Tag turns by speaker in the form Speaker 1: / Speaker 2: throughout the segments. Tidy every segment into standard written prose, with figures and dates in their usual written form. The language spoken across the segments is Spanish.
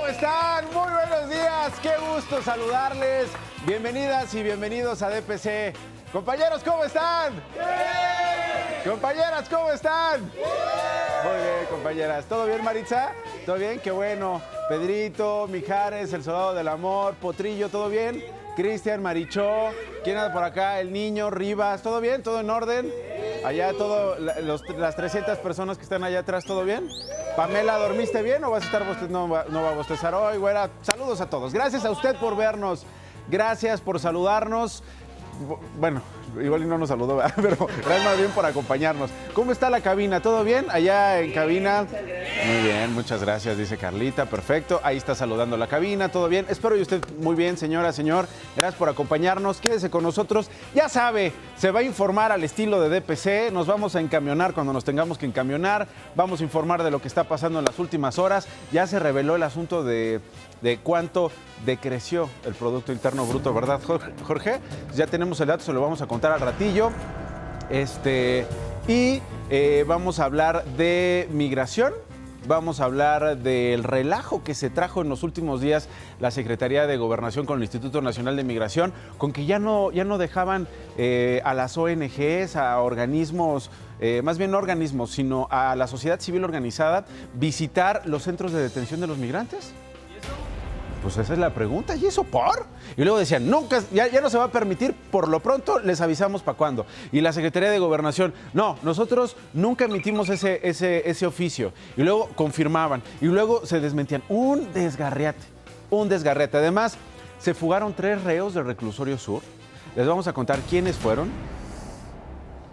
Speaker 1: ¿Cómo están? Muy buenos días, qué gusto saludarles. Bienvenidas y bienvenidos a DPC. Compañeros, ¿cómo están? ¡Bien! Compañeras, ¿cómo están? ¡Bien! Muy bien, compañeras. ¿Todo bien, Maritza? ¿Todo bien? Qué bueno. Pedrito, Mijares, el soldado del amor, Potrillo, ¿todo bien? Cristian, Marichó, ¿quién anda por acá? El niño, Rivas, ¿todo bien? ¿Todo en orden? Allá las 300 personas que están allá atrás, ¿todo bien? Pamela, ¿dormiste bien o vas a estar no va a bostezar hoy, güera? Saludos a todos. Gracias a usted por vernos. Gracias por saludarnos. Bueno, igual y no nos saludó, ¿verdad? Pero gracias más bien por acompañarnos. ¿Cómo está la cabina? ¿Todo bien? Allá en cabina. Muy bien, muchas gracias, dice Carlita. Perfecto. Ahí está saludando la cabina. ¿Todo bien? Espero y usted muy bien, señora, señor. Gracias por acompañarnos. Quédese con nosotros. Ya sabe, se va a informar al estilo de DPC. Nos vamos a encamionar cuando nos tengamos que encamionar. Vamos a informar de lo que está pasando en las últimas horas. Ya se reveló el asunto de cuánto decreció el Producto Interno Bruto, ¿verdad, Jorge? Ya tenemos el dato, se lo vamos a contar al ratillo. Vamos a hablar de migración. Vamos a hablar del relajo que se trajo en los últimos días la Secretaría de Gobernación con el Instituto Nacional de Migración, con que ya no dejaban a las ONGs, a organismos, más bien no organismos, sino a la sociedad civil organizada, visitar los centros de detención de los migrantes. Pues esa es la pregunta, ¿y eso por? Y luego decían, nunca, ya no se va a permitir, por lo pronto les avisamos para cuándo. Y la Secretaría de Gobernación, no, nosotros nunca emitimos ese oficio. Y luego confirmaban, y luego se desmentían. Un desgarriate. Además, se fugaron 3 reos del Reclusorio Sur. Les vamos a contar quiénes fueron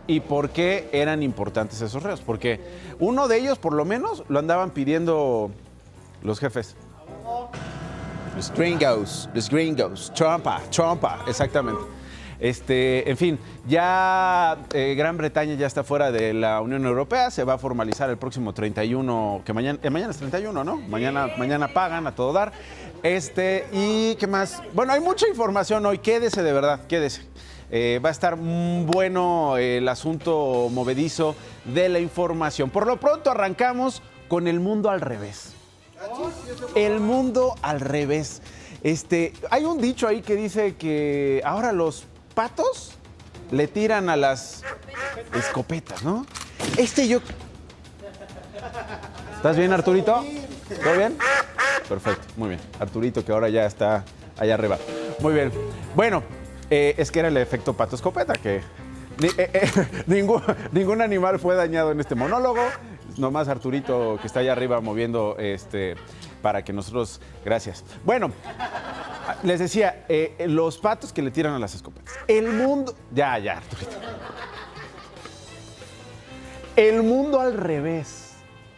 Speaker 1: y por qué eran importantes esos reos. Porque uno de ellos, por lo menos, lo andaban pidiendo los jefes. Los gringos, trompa, exactamente. En fin, ya Gran Bretaña ya está fuera de la Unión Europea, se va a formalizar el próximo 31, que mañana es 31, ¿no? Mañana pagan a todo dar. ¿Y qué más? Bueno, hay mucha información hoy, quédese de verdad, quédese. Va a estar bueno el asunto movedizo de la información. Por lo pronto arrancamos con el mundo al revés. El mundo al revés. Hay un dicho ahí que dice que ahora los patos le tiran a las escopetas, ¿no? ¿Estás bien, Arturito? ¿Todo bien? Perfecto, muy bien. Arturito, que ahora ya está allá arriba. Muy bien. Bueno, es que era el efecto pato escopeta, que ningún animal fue dañado en este monólogo. Nomás Arturito, que está allá arriba moviendo para que nosotros... Gracias. Bueno, les decía, los patos que le tiran a las escopetas. El mundo... Ya, Arturito. El mundo al revés.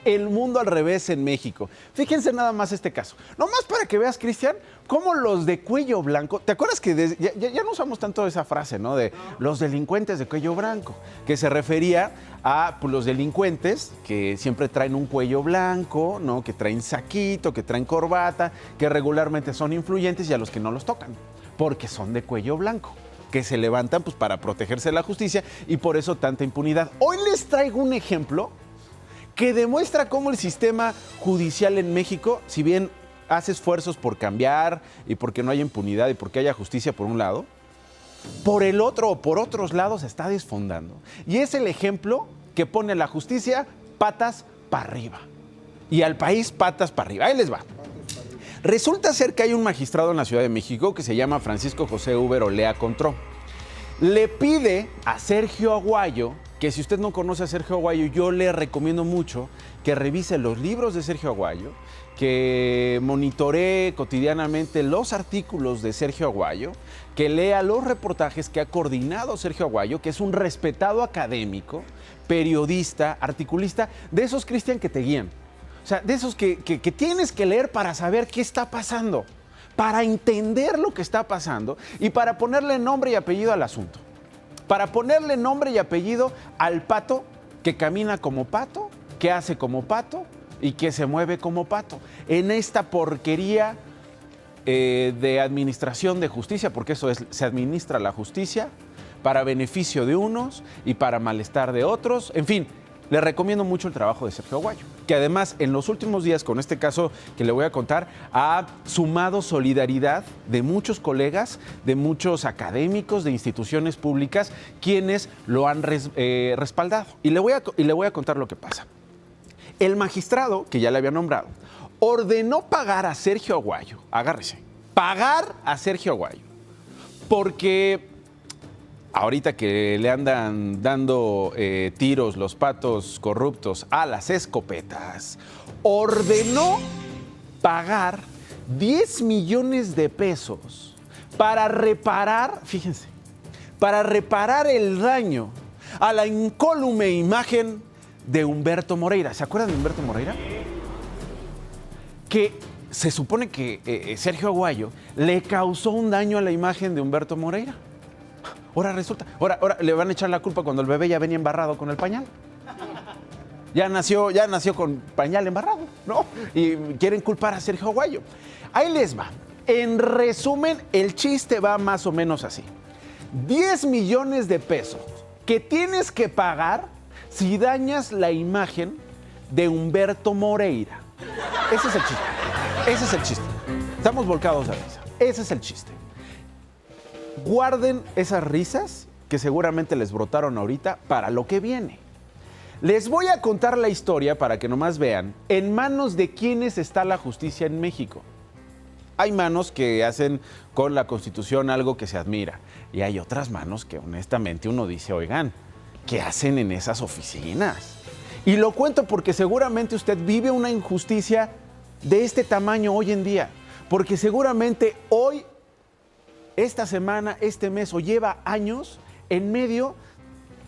Speaker 1: El mundo al revés en México. Fíjense nada más este caso. Nomás para que veas, Cristian, cómo los de cuello blanco... ¿Te acuerdas que ya no usamos tanto esa frase, ¿no? De los delincuentes de cuello blanco, que se refería a los delincuentes que siempre traen un cuello blanco, ¿no? Que traen saquito, que traen corbata, que regularmente son influyentes y a los que no los tocan, porque son de cuello blanco, que se levantan pues para protegerse de la justicia y por eso tanta impunidad. Hoy les traigo un ejemplo que demuestra cómo el sistema judicial en México, si bien hace esfuerzos por cambiar y porque no haya impunidad y porque haya justicia por un lado, por el otro o por otros lados se está desfondando. Y es el ejemplo que pone a la justicia patas para arriba y al país patas para arriba. Ahí les va. Resulta ser que hay un magistrado en la Ciudad de México que se llama Francisco José Uber Olea Contró. Le pide a Sergio Aguayo, que si usted no conoce a Sergio Aguayo, yo le recomiendo mucho que revise los libros de Sergio Aguayo, que monitoree cotidianamente los artículos de Sergio Aguayo, que lea los reportajes que ha coordinado Sergio Aguayo, que es un respetado académico, periodista, articulista, de esos, Cristian, que te guían. O sea, de esos que tienes que leer para saber qué está pasando, para entender lo que está pasando y para ponerle nombre y apellido al asunto. Para ponerle nombre y apellido al pato que camina como pato, que hace como pato y que se mueve como pato. En esta porquería de administración de justicia, porque eso es, se administra la justicia para beneficio de unos y para malestar de otros. En fin, le recomiendo mucho el trabajo de Sergio Aguayo. que además en los últimos días, con este caso que le voy a contar, ha sumado solidaridad de muchos colegas, de muchos académicos, de instituciones públicas, quienes lo han respaldado. Y le voy a contar lo que pasa. El magistrado, que ya le había nombrado, ordenó pagar a Sergio Aguayo, agárrese, pagar a Sergio Aguayo, porque ahorita que le andan dando tiros los patos corruptos a las escopetas, ordenó pagar 10 millones de pesos para reparar, fíjense, para reparar el daño a la incólume imagen de Humberto Moreira. ¿Se acuerdan de Humberto Moreira? Que se supone que Sergio Aguayo le causó un daño a la imagen de Humberto Moreira. Ahora resulta, ahora le van a echar la culpa cuando el bebé ya venía embarrado con el pañal. Ya nació con pañal embarrado, ¿no? Y quieren culpar a Sergio Aguayo. Ahí les va. En resumen, el chiste va más o menos así. 10 millones de pesos que tienes que pagar si dañas la imagen de Humberto Moreira. Ese es el chiste. Ese es el chiste. Estamos volcados a risa. Ese es el chiste. Guarden esas risas que seguramente les brotaron ahorita para lo que viene. Les voy a contar la historia para que nomás vean en manos de quiénes está la justicia en México. Hay manos que hacen con la Constitución algo que se admira y hay otras manos que honestamente uno dice, oigan, ¿qué hacen en esas oficinas? Y lo cuento porque seguramente usted vive una injusticia de este tamaño hoy en día, porque seguramente hoy, esta semana, este mes o lleva años en medio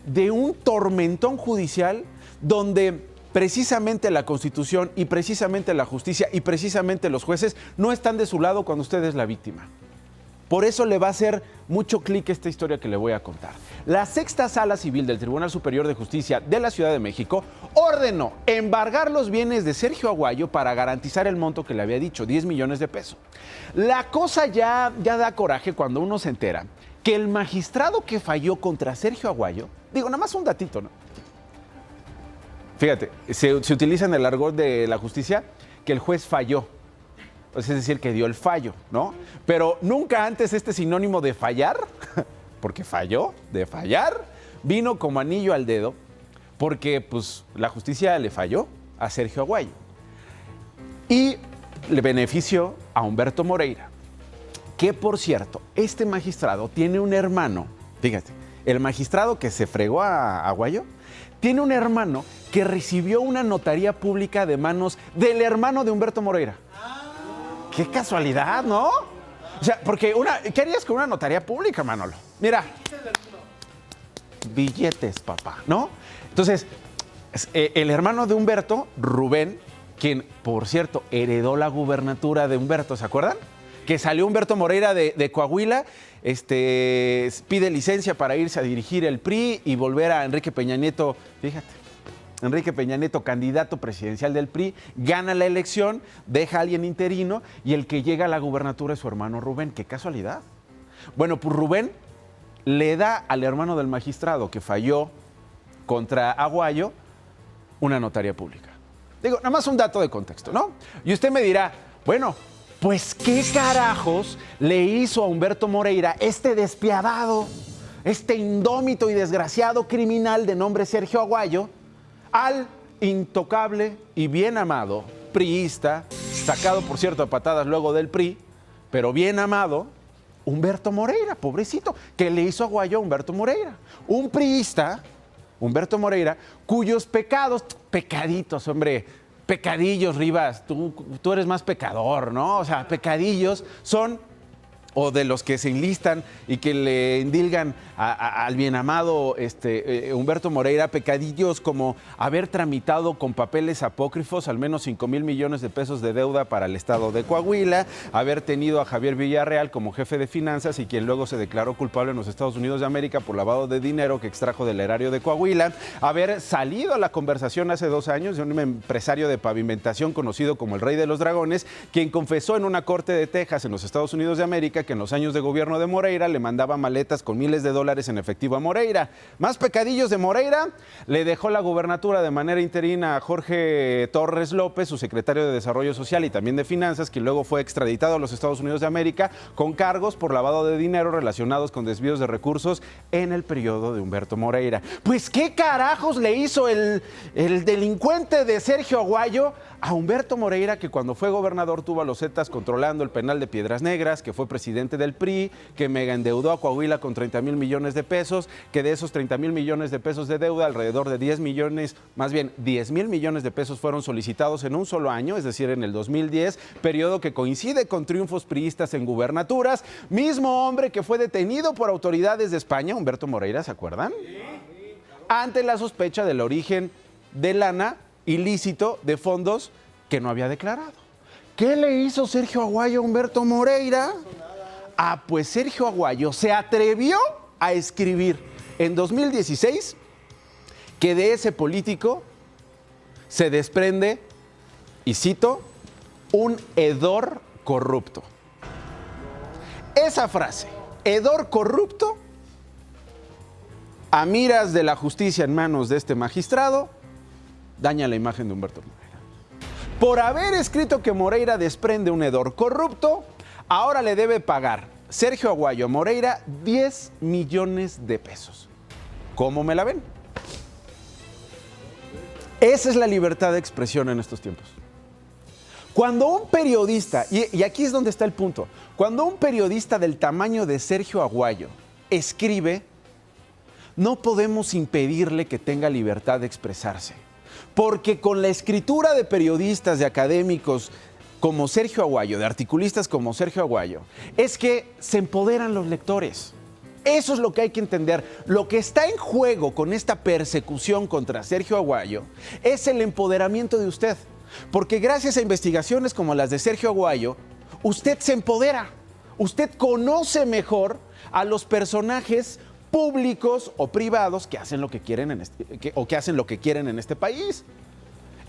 Speaker 1: de un tormentón judicial donde precisamente la Constitución y precisamente la justicia y precisamente los jueces no están de su lado cuando usted es la víctima. Por eso le va a hacer mucho clic esta historia que le voy a contar. La Sexta Sala Civil del Tribunal Superior de Justicia de la Ciudad de México ordenó embargar los bienes de Sergio Aguayo para garantizar el monto que le había dicho, 10 millones de pesos. La cosa ya da coraje cuando uno se entera que el magistrado que falló contra Sergio Aguayo, digo, nada más un datito, ¿no? Fíjate, se utiliza en el argot de la justicia que el juez falló. Es decir, que dio el fallo, ¿no? Pero nunca antes este sinónimo de fallar, porque falló, de fallar, vino como anillo al dedo, porque pues la justicia le falló a Sergio Aguayo. Y le benefició a Humberto Moreira, que por cierto, este magistrado tiene un hermano, fíjate, el magistrado que se fregó a Aguayo, tiene un hermano que recibió una notaría pública de manos del hermano de Humberto Moreira. ¡Qué casualidad!, ¿no? O sea, porque ¿qué harías con una notaría pública, Manolo? Mira, billetes, papá, ¿no? Entonces, el hermano de Humberto, Rubén, quien, por cierto, heredó la gubernatura de Humberto, ¿se acuerdan? Que salió Humberto Moreira de Coahuila, pide licencia para irse a dirigir el PRI y volver a Enrique Peña Nieto, fíjate. Enrique Peña Nieto, candidato presidencial del PRI, gana la elección, deja a alguien interino y el que llega a la gubernatura es su hermano Rubén. ¡Qué casualidad! Bueno, pues Rubén le da al hermano del magistrado que falló contra Aguayo una notaría pública. Digo, nada más un dato de contexto, ¿no? Y usted me dirá, bueno, pues ¿qué carajos le hizo a Humberto Moreira este despiadado, este indómito y desgraciado criminal de nombre Sergio Aguayo al intocable y bien amado priista, sacado por cierto a patadas luego del PRI, pero bien amado, Humberto Moreira, pobrecito, que le hizo Aguayo a Humberto Moreira? Un priista, Humberto Moreira, cuyos pecaditos, hombre, pecadillos, Rivas, tú eres más pecador, ¿no? O sea, pecadillos son, o de los que se enlistan y que le endilgan al bien amado Humberto Moreira, pecadillos como haber tramitado con papeles apócrifos al menos 5,000 millones de pesos de deuda para el estado de Coahuila, haber tenido a Javier Villarreal como jefe de finanzas y quien luego se declaró culpable en los Estados Unidos de América por lavado de dinero que extrajo del erario de Coahuila, haber salido a la conversación hace 2 años de un empresario de pavimentación conocido como el Rey de los Dragones, quien confesó en una corte de Texas en los Estados Unidos de América que en los años de gobierno de Moreira le mandaba maletas con miles de dólares en efectivo a Moreira. Más pecadillos de Moreira, le dejó la gubernatura de manera interina a Jorge Torres López, su secretario de Desarrollo Social y también de Finanzas, que luego fue extraditado a los Estados Unidos de América con cargos por lavado de dinero relacionados con desvíos de recursos en el periodo de Humberto Moreira. Pues, ¿qué carajos le hizo el delincuente de Sergio Aguayo a Humberto Moreira, que cuando fue gobernador tuvo a los Zetas controlando el penal de Piedras Negras, que fue presidente del PRI, que mega endeudó a Coahuila con 30,000 millones de pesos, que de esos 30,000 millones de pesos de deuda, alrededor de 10 mil millones de pesos fueron solicitados en un solo año, es decir, en el 2010, periodo que coincide con triunfos priistas en gubernaturas? Mismo hombre que fue detenido por autoridades de España, Humberto Moreira, ¿se acuerdan? Ante la sospecha del origen de lana ilícito de fondos que no había declarado. ¿Qué le hizo Sergio Aguayo a Humberto Moreira? Ah, pues Sergio Aguayo se atrevió a escribir en 2016 que de ese político se desprende, y cito, un hedor corrupto. Esa frase, hedor corrupto, a miras de la justicia en manos de este magistrado, daña la imagen de Humberto Moreira. Por haber escrito que Moreira desprende un hedor corrupto, ahora le debe pagar Sergio Aguayo a Moreira 10 millones de pesos. ¿Cómo me la ven? Esa es la libertad de expresión en estos tiempos. Cuando un periodista, y aquí es donde está el punto, cuando un periodista del tamaño de Sergio Aguayo escribe, no podemos impedirle que tenga libertad de expresarse. Porque con la escritura de periodistas, de académicos como Sergio Aguayo, de articulistas como Sergio Aguayo, es que se empoderan los lectores. Eso es lo que hay que entender. Lo que está en juego con esta persecución contra Sergio Aguayo es el empoderamiento de usted. Porque gracias a investigaciones como las de Sergio Aguayo, usted se empodera. Usted conoce mejor a los personajes públicos o privados que hacen lo que quieren en este país.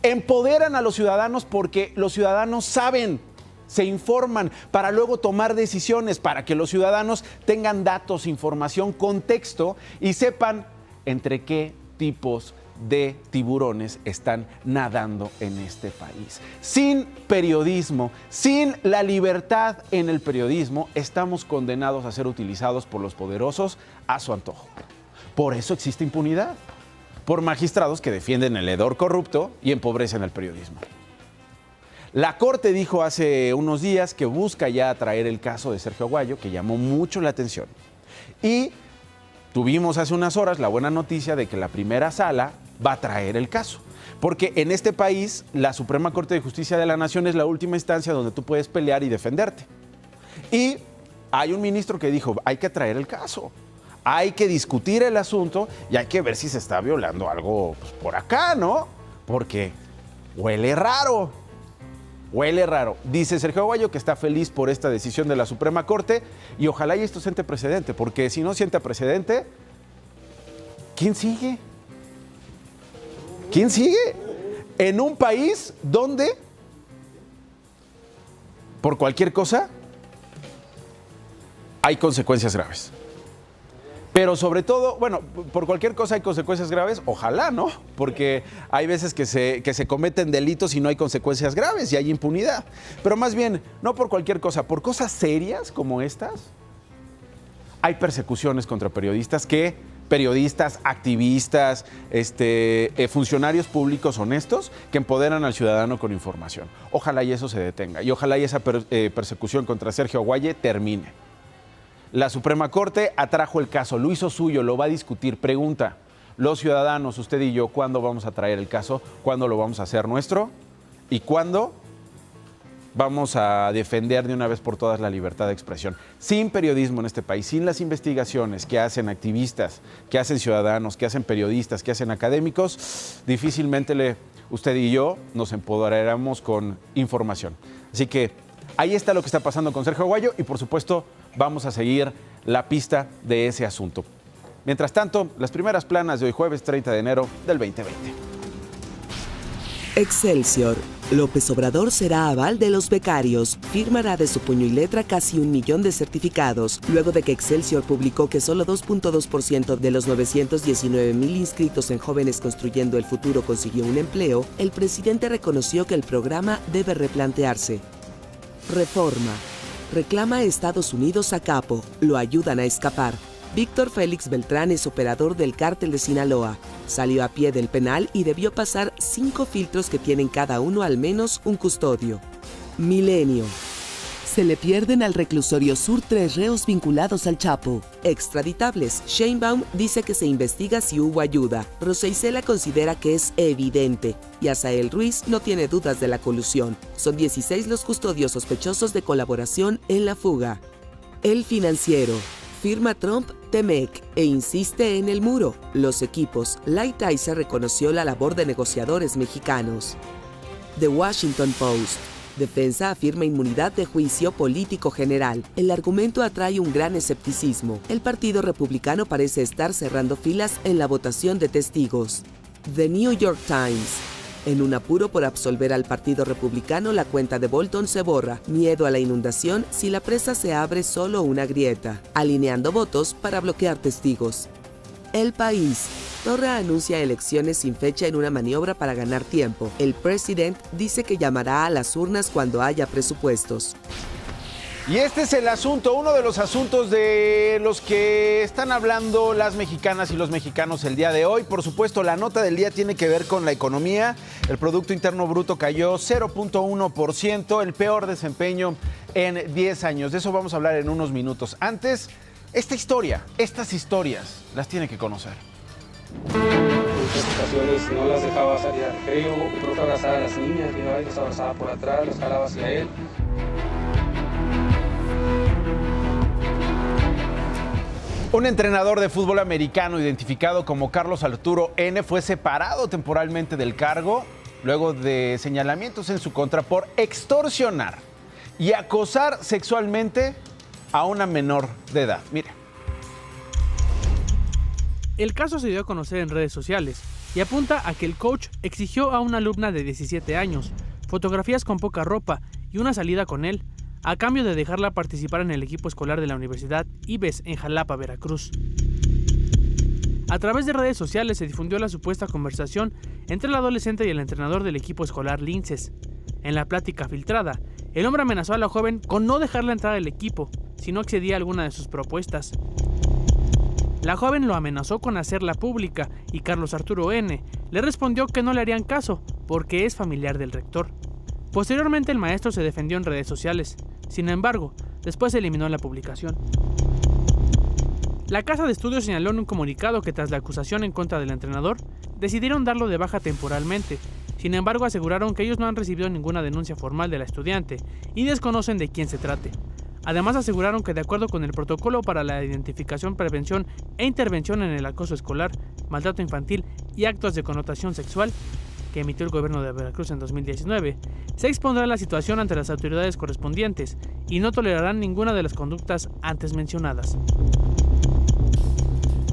Speaker 1: Empoderan a los ciudadanos porque los ciudadanos saben, se informan para luego tomar decisiones, para que los ciudadanos tengan datos, información, contexto y sepan entre qué tipos de tiburones están nadando en este país. Sin periodismo, sin la libertad en el periodismo, estamos condenados a ser utilizados por los poderosos a su antojo. Por eso existe impunidad, por magistrados que defienden el hedor corrupto y empobrecen el periodismo. La Corte dijo hace unos días que busca ya traer el caso de Sergio Aguayo, que llamó mucho la atención. Y tuvimos hace unas horas la buena noticia de que la primera sala va a traer el caso. Porque en este país, la Suprema Corte de Justicia de la Nación es la última instancia donde tú puedes pelear y defenderte. Y hay un ministro que dijo, hay que traer el caso. Hay que discutir el asunto y hay que ver si se está violando algo pues, por acá, ¿no? Porque huele raro. Huele raro. Dice Sergio Aguayo que está feliz por esta decisión de la Suprema Corte y ojalá y esto siente precedente, porque si no siente precedente, ¿quién sigue? ¿Quién sigue? En un país donde, por cualquier cosa, hay consecuencias graves. Pero sobre todo, bueno, por cualquier cosa hay consecuencias graves, ojalá, ¿no? Porque hay veces que se cometen delitos y no hay consecuencias graves y hay impunidad. Pero más bien, no por cualquier cosa, por cosas serias como estas, hay persecuciones contra periodistas, activistas, funcionarios públicos honestos que empoderan al ciudadano con información. Ojalá y eso se detenga y ojalá y esa persecución contra Sergio Aguayo termine. La Suprema Corte atrajo el caso, lo hizo suyo, lo va a discutir. Pregunta, los ciudadanos, usted y yo, ¿cuándo vamos a traer el caso? ¿Cuándo lo vamos a hacer nuestro? ¿Y cuándo vamos a defender de una vez por todas la libertad de expresión? Sin periodismo en este país, sin las investigaciones que hacen activistas, que hacen ciudadanos, que hacen periodistas, que hacen académicos, difícilmente usted y yo nos empoderaremos con información. Así que ahí está lo que está pasando con Sergio Aguayo y, por supuesto, vamos a seguir la pista de ese asunto. Mientras tanto, las primeras planas de hoy jueves 30 de enero del 2020.
Speaker 2: Excelsior, López Obrador será aval de los becarios. Firmará de su puño y letra casi 1 millón de certificados. Luego de que Excelsior publicó que solo 2.2% de los 919,000 inscritos en Jóvenes Construyendo el Futuro consiguió un empleo, el presidente reconoció que el programa debe replantearse. Reforma. Reclama a Estados Unidos a Capo. Lo ayudan a escapar. Víctor Félix Beltrán es operador del cártel de Sinaloa. Salió a pie del penal y debió pasar 5 filtros que tienen cada uno al menos un custodio. Milenio. Se le pierden al reclusorio sur 3 reos vinculados al Chapo. Extraditables. Sheinbaum dice que se investiga si hubo ayuda. Rosa Isela considera que es evidente. Y Asael Ruiz no tiene dudas de la colusión. Son 16 los custodios sospechosos de colaboración en la fuga. El Financiero. Firma Trump TEMEC e insiste en el muro. Los equipos. Lighthizer reconoció la labor de negociadores mexicanos. The Washington Post. Defensa afirma inmunidad de juicio político general. El argumento atrae un gran escepticismo. El Partido Republicano parece estar cerrando filas en la votación de testigos. The New York Times. En un apuro por absolver al Partido Republicano, la cuenta de Bolton se borra. Miedo a la inundación si la presa se abre solo una grieta. Alineando votos para bloquear testigos. El País. Torra anuncia elecciones sin fecha en una maniobra para ganar tiempo. El presidente dice que llamará a las urnas cuando haya presupuestos.
Speaker 1: Y este es el asunto, uno de los asuntos de los que están hablando las mexicanas y los mexicanos el día de hoy. Por supuesto, la nota del día tiene que ver con la economía. El Producto Interno Bruto cayó 0.1%, el peor desempeño en 10 años. De eso vamos a hablar en unos minutos. Antes, estas historias, las tiene que conocer.
Speaker 3: En muchas ocasiones no las dejaba salir al recreo, el profe abrazaba a las niñas, llegaba y los abrazaba por atrás, los jalaba hacia él.
Speaker 1: Un entrenador de fútbol americano identificado como Carlos Arturo N. fue separado temporalmente del cargo luego de señalamientos en su contra por extorsionar y acosar sexualmente a una menor de edad. Mire.
Speaker 4: El caso se dio a conocer en redes sociales y apunta a que el coach exigió a una alumna de 17 años fotografías con poca ropa y una salida con él, a cambio de dejarla participar en el equipo escolar de la Universidad IBES en Jalapa, Veracruz. A través de redes sociales se difundió la supuesta conversación entre el adolescente y el entrenador del equipo escolar Linces. En la plática filtrada, el hombre amenazó a la joven con no dejarla entrar al equipo si no accedía a alguna de sus propuestas. La joven lo amenazó con hacerla pública y Carlos Arturo N. le respondió que no le harían caso porque es familiar del rector. Posteriormente el maestro se defendió en redes sociales. Sin embargo, después se eliminó la publicación. La Casa de Estudios señaló en un comunicado que tras la acusación en contra del entrenador, decidieron darlo de baja temporalmente. Sin embargo, aseguraron que ellos no han recibido ninguna denuncia formal de la estudiante y desconocen de quién se trate. Además, aseguraron que de acuerdo con el protocolo para la identificación, prevención e intervención en el acoso escolar, maltrato infantil y actos de connotación sexual, que emitió el gobierno de Veracruz en 2019, se expondrá la situación ante las autoridades correspondientes y no tolerarán ninguna de las conductas antes mencionadas.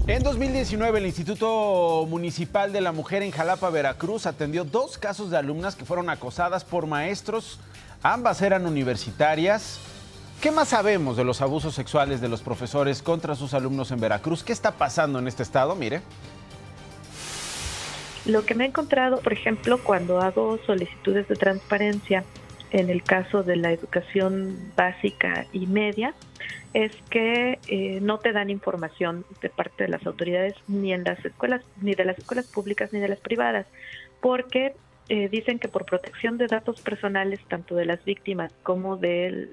Speaker 1: En 2019, el Instituto Municipal de la Mujer en Jalapa, Veracruz, atendió 2 casos de alumnas que fueron acosadas por maestros. Ambas eran universitarias. ¿Qué más sabemos de los abusos sexuales de los profesores contra sus alumnos en Veracruz? ¿Qué está pasando en este estado? Mire.
Speaker 5: Lo que me he encontrado, por ejemplo, cuando hago solicitudes de transparencia en el caso de la educación básica y media, es que no te dan información de parte de las autoridades ni en las escuelas, ni de las escuelas públicas ni de las privadas, porque dicen que por protección de datos personales, tanto de las víctimas como de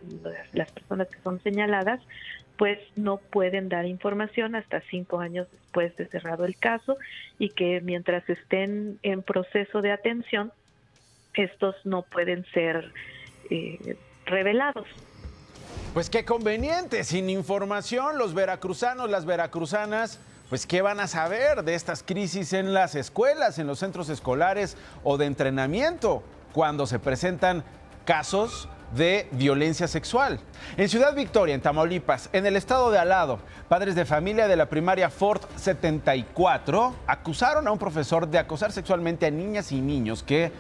Speaker 5: las personas que son señaladas, pues no pueden dar información hasta 5 años después de cerrado el caso y que mientras estén en proceso de atención, estos no pueden ser revelados.
Speaker 1: Pues qué conveniente, sin información, los veracruzanos, las veracruzanas, pues qué van a saber de estas crisis en las escuelas, en los centros escolares o de entrenamiento, cuando se presentan casos de violencia sexual. En Ciudad Victoria, en Tamaulipas, en el estado de al lado, padres de familia de la primaria Ford 74 acusaron a un profesor de acosar sexualmente a niñas y niños que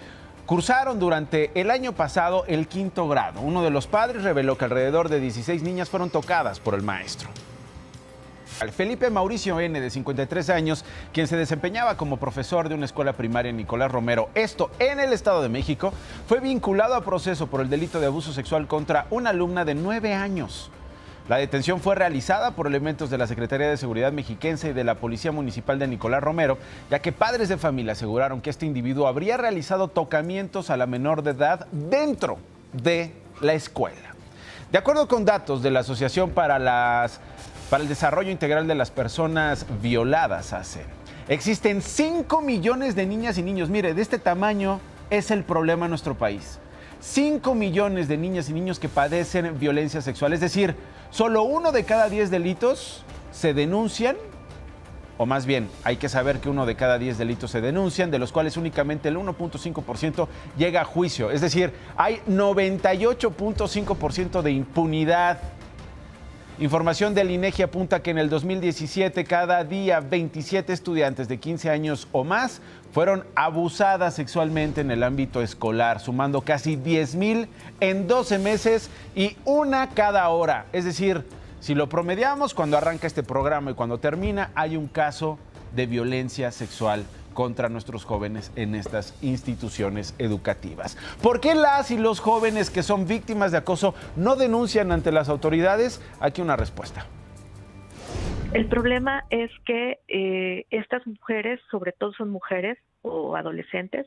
Speaker 1: cursaron durante el año pasado el 5º grado. Uno de los padres reveló que alrededor de 16 niñas fueron tocadas por el maestro. Felipe Mauricio N., de 53 años, quien se desempeñaba como profesor de una escuela primaria en Nicolás Romero, esto en el Estado de México, fue vinculado a proceso por el delito de abuso sexual contra una alumna de 9 años. La detención fue realizada por elementos de la Secretaría de Seguridad Mexiquense y de la Policía Municipal de Nicolás Romero, ya que padres de familia aseguraron que este individuo habría realizado tocamientos a la menor de edad dentro de la escuela. De acuerdo con datos de la Asociación para el Desarrollo Integral de las Personas Violadas, ACE, existen 5 millones de niñas y niños. Mire, de este tamaño es el problema en nuestro país. 5 millones de niñas y niños que padecen violencia sexual. Es decir, solo 1 de cada 10 delitos se denuncian, o más bien, hay que saber que 1 de cada 10 delitos se denuncian, de los cuales únicamente el 1.5% llega a juicio. Es decir, hay 98.5% de impunidad. Información del INEGI apunta que en el 2017 cada día 27 estudiantes de 15 años o más fueron abusadas sexualmente en el ámbito escolar, sumando casi 10,000 en 12 meses y 1 cada hora. Es decir, si lo promediamos, cuando arranca este programa y cuando termina, hay un caso de violencia sexual contra nuestros jóvenes en estas instituciones educativas. ¿Por qué las y los jóvenes que son víctimas de acoso no denuncian ante las autoridades? Aquí una respuesta.
Speaker 5: El problema es que estas mujeres, sobre todo son mujeres o adolescentes,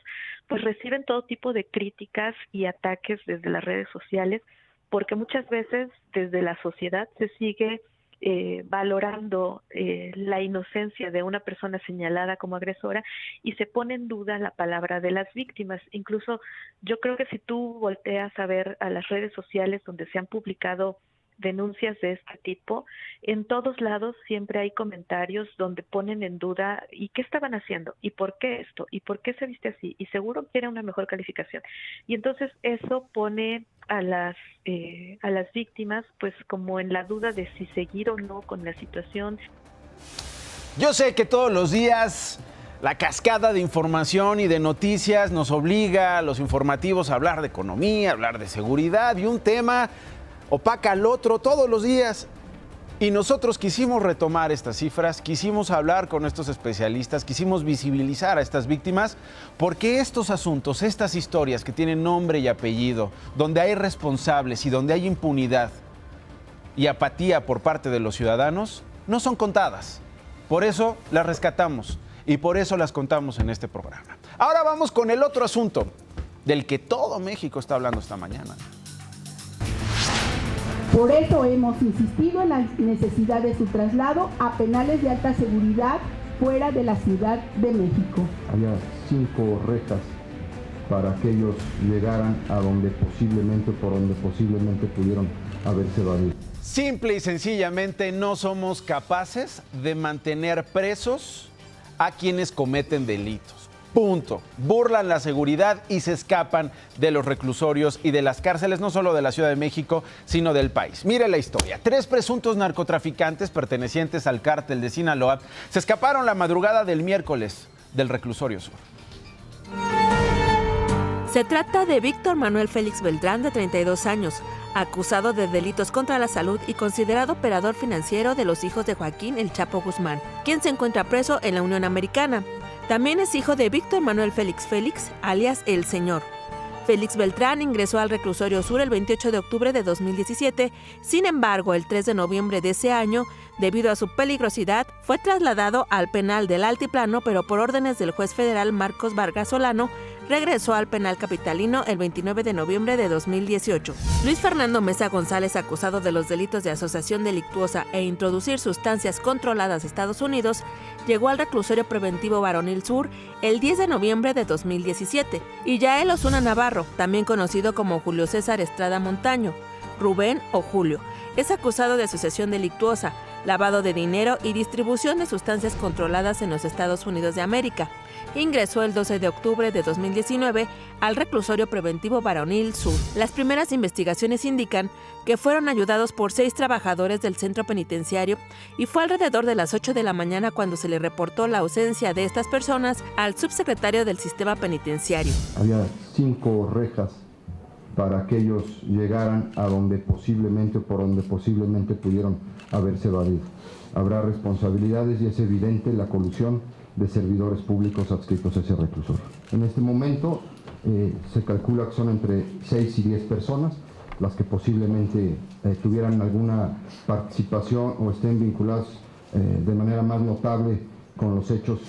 Speaker 5: pues reciben todo tipo de críticas y ataques desde las redes sociales, porque muchas veces desde la sociedad se sigue valorando la inocencia de una persona señalada como agresora y se pone en duda la palabra de las víctimas. Incluso yo creo que si tú volteas a ver a las redes sociales donde se han publicado denuncias de este tipo, en todos lados siempre hay comentarios donde ponen en duda ¿y qué estaban haciendo? ¿Y por qué esto? ¿Y por qué se viste así? Y seguro quiere una mejor calificación. Y entonces eso pone a las víctimas pues como en la duda de si seguir o no con la situación.
Speaker 1: Yo sé que todos los días la cascada de información y de noticias nos obliga a los informativos a hablar de economía, a hablar de seguridad y un tema opaca al otro todos los días. Y nosotros quisimos retomar estas cifras, quisimos hablar con estos especialistas, quisimos visibilizar a estas víctimas, porque estos asuntos, estas historias que tienen nombre y apellido, donde hay responsables y donde hay impunidad y apatía por parte de los ciudadanos, no son contadas. Por eso las rescatamos y por eso las contamos en este programa. Ahora vamos con el otro asunto del que todo México está hablando esta mañana.
Speaker 6: Por eso hemos insistido en la necesidad de su traslado a penales de alta seguridad fuera de la Ciudad de México.
Speaker 7: Había 5 rejas para que ellos llegaran a donde posiblemente pudieron haberse evadido.
Speaker 1: Simple y sencillamente no somos capaces de mantener presos a quienes cometen delitos. Punto. Burlan la seguridad y se escapan de los reclusorios y de las cárceles, no solo de la Ciudad de México, sino del país. Mire la historia. 3 presuntos narcotraficantes pertenecientes al cártel de Sinaloa se escaparon la madrugada del miércoles del reclusorio sur.
Speaker 8: Se trata de Víctor Manuel Félix Beltrán, de 32 años, acusado de delitos contra la salud y considerado operador financiero de los hijos de Joaquín El Chapo Guzmán, quien se encuentra preso en la Unión Americana. También es hijo de Víctor Manuel Félix, alias El Señor. Félix Beltrán ingresó al reclusorio sur el 28 de octubre de 2017, sin embargo, el 3 de noviembre de ese año, debido a su peligrosidad, fue trasladado al penal del Altiplano, pero por órdenes del juez federal Marcos Vargas Solano, regresó al penal capitalino el 29 de noviembre de 2018. Luis Fernando Mesa González, acusado de los delitos de asociación delictuosa e introducir sustancias controladas a Estados Unidos, llegó al reclusorio preventivo Varonil Sur el 10 de noviembre de 2017. Y Yael Osuna Navarro, también conocido como Julio César Estrada Montaño, Rubén o Julio, es acusado de asociación delictuosa, lavado de dinero y distribución de sustancias controladas en los Estados Unidos de América. Ingresó el 12 de octubre de 2019 al reclusorio preventivo Varonil Sur. Las primeras investigaciones indican que fueron ayudados por 6 trabajadores del centro penitenciario y fue alrededor de las 8 de la mañana cuando se le reportó la ausencia de estas personas al subsecretario del sistema penitenciario.
Speaker 7: Había 5 rejas para que ellos llegaran a donde posiblemente o por donde posiblemente pudieron haberse evadido. Habrá responsabilidades y es evidente la colusión de servidores públicos adscritos a ese reclusorio. En este momento se calcula que son entre 6 y 10 personas las que posiblemente tuvieran alguna participación o estén vinculadas de manera más notable con los hechos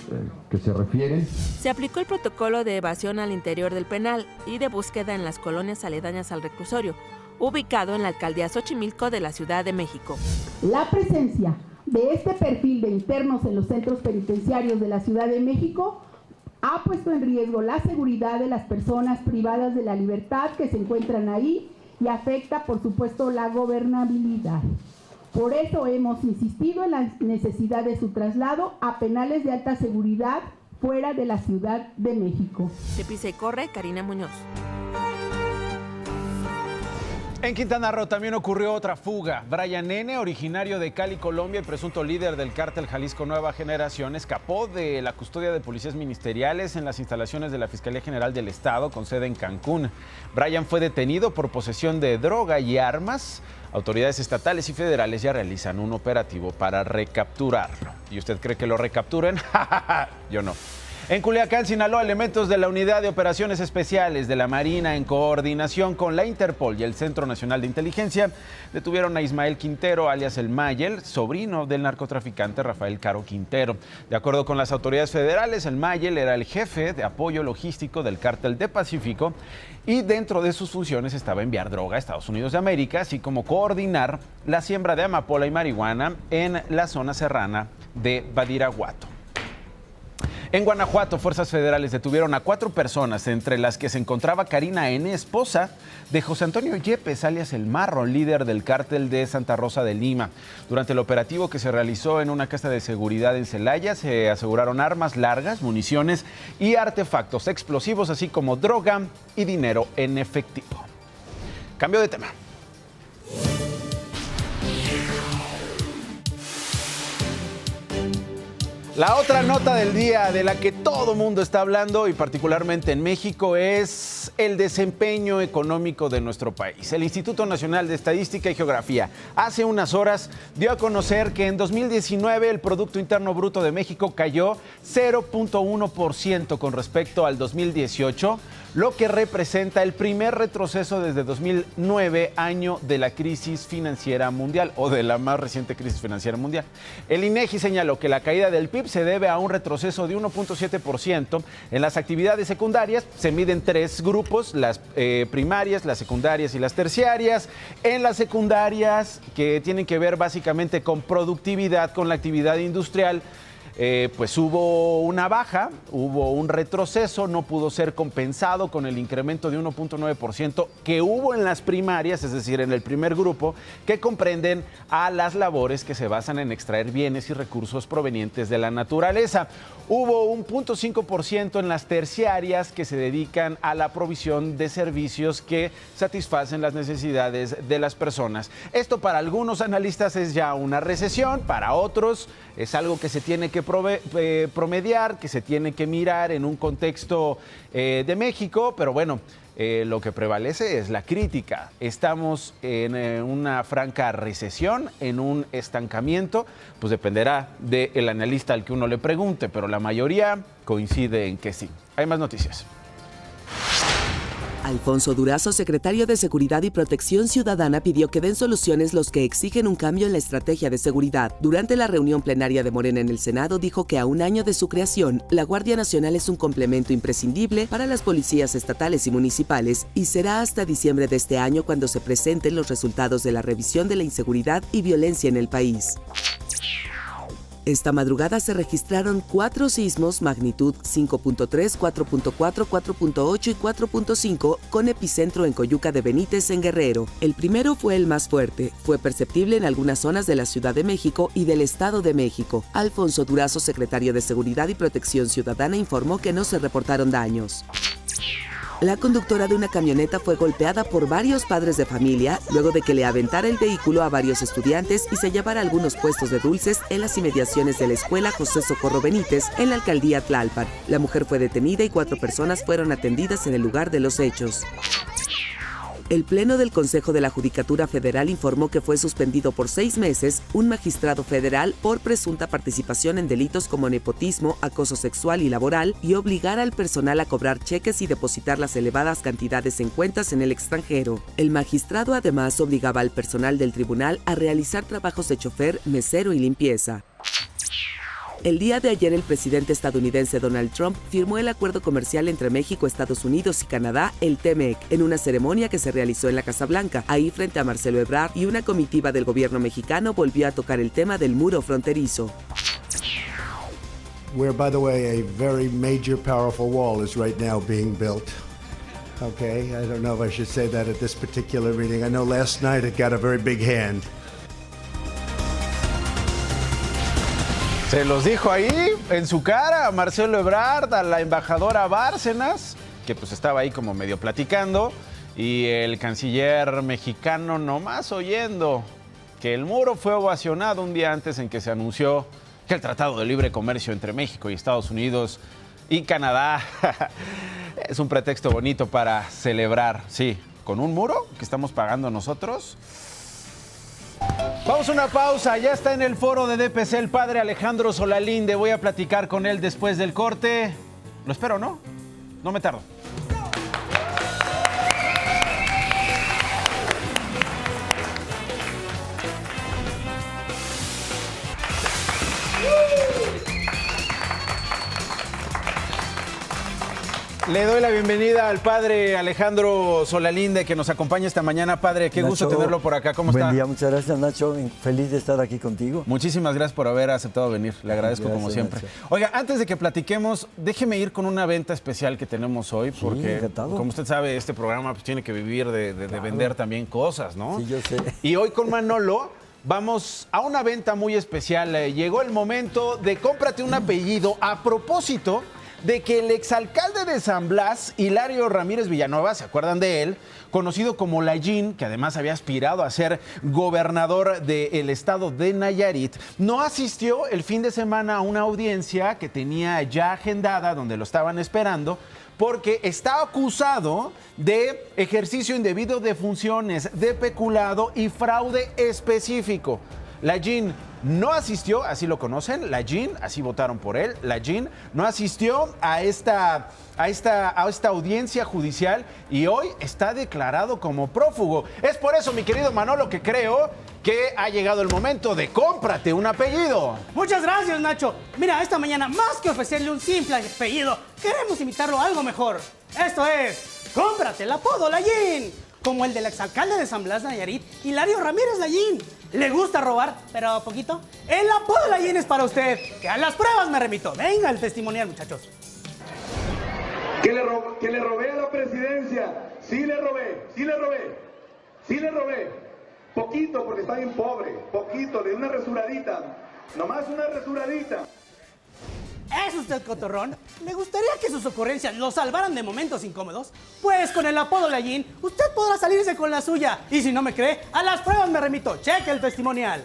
Speaker 7: que se refieren.
Speaker 8: Se aplicó el protocolo de evasión al interior del penal y de búsqueda en las colonias aledañas al reclusorio, ubicado en la alcaldía Xochimilco de la Ciudad de México.
Speaker 6: La presencia de este perfil de internos en los centros penitenciarios de la Ciudad de México ha puesto en riesgo la seguridad de las personas privadas de la libertad que se encuentran ahí y afecta, por supuesto, la gobernabilidad. Por eso hemos insistido en la necesidad de su traslado a penales de alta seguridad fuera de la Ciudad de México.
Speaker 8: De Pisa y Corre, Karina Muñoz.
Speaker 1: En Quintana Roo también ocurrió otra fuga. Brian N., originario de Cali, Colombia, y presunto líder del cártel Jalisco Nueva Generación, escapó de la custodia de policías ministeriales en las instalaciones de la Fiscalía General del Estado, con sede en Cancún. Brian fue detenido por posesión de droga y armas. Autoridades estatales y federales ya realizan un operativo para recapturarlo. ¿Y usted cree que lo recapturen? Yo no. En Culiacán, Sinaloa, elementos de la Unidad de Operaciones Especiales de la Marina, en coordinación con la Interpol y el Centro Nacional de Inteligencia, detuvieron a Ismael Quintero, alias El Mayel, sobrino del narcotraficante Rafael Caro Quintero. De acuerdo con las autoridades federales, El Mayel era el jefe de apoyo logístico del Cártel de Pacífico y dentro de sus funciones estaba enviar droga a Estados Unidos de América, así como coordinar la siembra de amapola y marihuana en la zona serrana de Badiraguato. En Guanajuato, fuerzas federales detuvieron a 4 personas, entre las que se encontraba Karina N., esposa de José Antonio Yepes, alias El Marro, líder del cártel de Santa Rosa de Lima. Durante el operativo que se realizó en una casa de seguridad en Celaya, se aseguraron armas largas, municiones y artefactos explosivos, así como droga y dinero en efectivo. Cambio de tema. La otra nota del día de la que todo mundo está hablando, y particularmente en México, es el desempeño económico de nuestro país. El Instituto Nacional de Estadística y Geografía hace unas horas dio a conocer que en 2019 el Producto Interno Bruto de México cayó 0.1% con respecto al 2018, lo que representa el primer retroceso desde 2009, año de la crisis financiera mundial, o de la más reciente crisis financiera mundial. El INEGI señaló que la caída del PIB se debe a un retroceso de 1.7%. En las actividades secundarias se miden 3 grupos, las primarias, las secundarias y las terciarias. En las secundarias, que tienen que ver básicamente con productividad, con la actividad industrial, pues hubo una baja, hubo un retroceso, no pudo ser compensado con el incremento de 1.9% que hubo en las primarias, es decir, en el primer grupo, que comprenden a las labores que se basan en extraer bienes y recursos provenientes de la naturaleza. Hubo un 0.5% en las terciarias, que se dedican a la provisión de servicios que satisfacen las necesidades de las personas. Esto para algunos analistas es ya una recesión, para otros es algo que se tiene que promediar, que se tiene que mirar en un contexto de México, pero bueno, lo que prevalece es la crítica. Estamos en una franca recesión, en un estancamiento, pues dependerá del analista al que uno le pregunte, pero la mayoría coincide en que sí. Hay más noticias.
Speaker 2: Alfonso Durazo, secretario de Seguridad y Protección Ciudadana, pidió que den soluciones los que exigen un cambio en la estrategia de seguridad. Durante la reunión plenaria de Morena en el Senado, dijo que a un año de su creación, la Guardia Nacional es un complemento imprescindible para las policías estatales y municipales, y será hasta diciembre de este año cuando se presenten los resultados de la revisión de la inseguridad y violencia en el país. Esta madrugada se registraron 4 sismos magnitud 5.3, 4.4, 4.8 y 4.5 con epicentro en Coyuca de Benítez, en Guerrero. El primero fue el más fuerte. Fue perceptible en algunas zonas de la Ciudad de México y del Estado de México. Alfonso Durazo, secretario de Seguridad y Protección Ciudadana, informó que no se reportaron daños. La conductora de una camioneta fue golpeada por varios padres de familia luego de que le aventara el vehículo a varios estudiantes y se llevara a algunos puestos de dulces en las inmediaciones de la escuela José Socorro Benítez en la alcaldía Tlalpan. La mujer fue detenida y 4 personas fueron atendidas en el lugar de los hechos. El Pleno del Consejo de la Judicatura Federal informó que fue suspendido por 6 meses un magistrado federal por presunta participación en delitos como nepotismo, acoso sexual y laboral y obligar al personal a cobrar cheques y depositar las elevadas cantidades en cuentas en el extranjero. El magistrado además obligaba al personal del tribunal a realizar trabajos de chofer, mesero y limpieza. El día de ayer, el presidente estadounidense Donald Trump firmó el acuerdo comercial entre México, Estados Unidos y Canadá, el TEMEC, en una ceremonia que se realizó en la Casa Blanca. Ahí, frente a Marcelo Ebrard y una comitiva del gobierno mexicano, volvió a tocar el tema del muro fronterizo.
Speaker 9: Where, by the way, a very major, powerful wall is right now being built. Okay, I don't know if I should say that at this particular meeting. I know last night it got a very big hand.
Speaker 1: Se los dijo ahí, en su cara, a Marcelo Ebrard, a la embajadora Bárcenas, que pues estaba ahí como medio platicando, y el canciller mexicano nomás oyendo que el muro fue ovacionado un día antes en que se anunció que el Tratado de Libre Comercio entre México y Estados Unidos y Canadá es un pretexto bonito para celebrar, sí, con un muro que estamos pagando nosotros. Vamos a una pausa, ya está en el foro de DPC el padre Alejandro Solalinde, voy a platicar con él después del corte. Lo espero, ¿no? No me tardo. Le doy la bienvenida al padre Alejandro Solalinde, que nos acompaña esta mañana. Padre, qué gusto tenerlo por acá. ¿Cómo está?
Speaker 10: Buen día, muchas gracias, Nacho. Feliz de estar aquí contigo.
Speaker 1: Muchísimas gracias por haber aceptado venir. Le agradezco
Speaker 10: Gracias,
Speaker 1: como siempre.
Speaker 10: Nacho.
Speaker 1: Oiga, antes de que platiquemos, déjeme ir con una venta especial que tenemos hoy, porque,
Speaker 10: encantado.
Speaker 1: como usted sabe, este programa pues, tiene que vivir de vender también cosas, ¿no?
Speaker 10: Sí, yo sé.
Speaker 1: Y hoy con Manolo vamos a una venta muy especial. Llegó el momento de cómprate un apellido a propósito de que el exalcalde de San Blas, Hilario Ramírez Villanueva, ¿se acuerdan de él? Conocido como Lallín, que además había aspirado a ser gobernador del estado de Nayarit, no asistió el fin de semana a una audiencia que tenía ya agendada, donde lo estaban esperando, porque está acusado de ejercicio indebido de funciones, de peculado y fraude específico. Lallín no asistió, así lo conocen, Lallín, así votaron por él, Lallín no asistió a esta audiencia judicial y hoy está declarado como prófugo. Es por eso, mi querido Manolo, que creo que ha llegado el momento de cómprate un apellido.
Speaker 11: Muchas gracias, Nacho. Mira, esta mañana, más que ofrecerle un simple apellido, queremos invitarlo a algo mejor. Esto es, cómprate el apodo Lallín, como el del exalcalde de San Blas, Nayarit, Hilario Ramírez Lallín. ¿Le gusta robar, pero poquito? El apodo Lallín es para usted, que a las pruebas me remito. Venga el testimonial, muchachos.
Speaker 12: Que le robé a la presidencia. Sí le robé. Poquito, porque está bien pobre. Poquito, de una resuradita. Nomás una resuradita.
Speaker 11: ¿Es usted cotorrón? ¿Le gustaría que sus ocurrencias lo salvaran de momentos incómodos? Pues con el apodo Lallín, usted podrá salirse con la suya. Y si no me cree, a las pruebas me remito. Cheque el testimonial.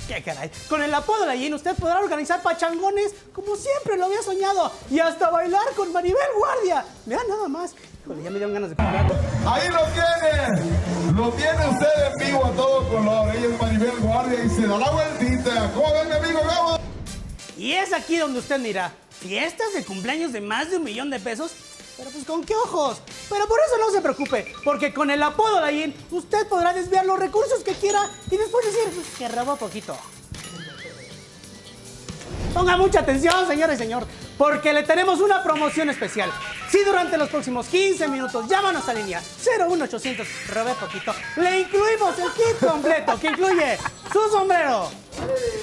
Speaker 11: ¡Qué caray! Con el apodo Lallín usted podrá organizar pachangones como siempre lo había soñado y hasta bailar con Maribel Guardia. Vean nada más. Híjole, ya me dieron ganas de comprar.
Speaker 12: Ahí lo tiene usted en vivo a todo color. Ella es Maribel Guardia y se da la vueltita. ¿Cómo ven, mi amigo Gabo?
Speaker 11: Y es aquí donde usted mira fiestas de cumpleaños de más de $1,000,000 de pesos. Pero pues ¿con qué ojos? Pero por eso no se preocupe, porque con el apodo Lallín usted podrá desviar los recursos que quiera y después decir pues, que robó poquito. Ponga mucha atención, señora y señor, porque le tenemos una promoción especial. Si durante los próximos 15 minutos llaman a esta línea 01800 robé poquito, le incluimos el kit completo que incluye su sombrero,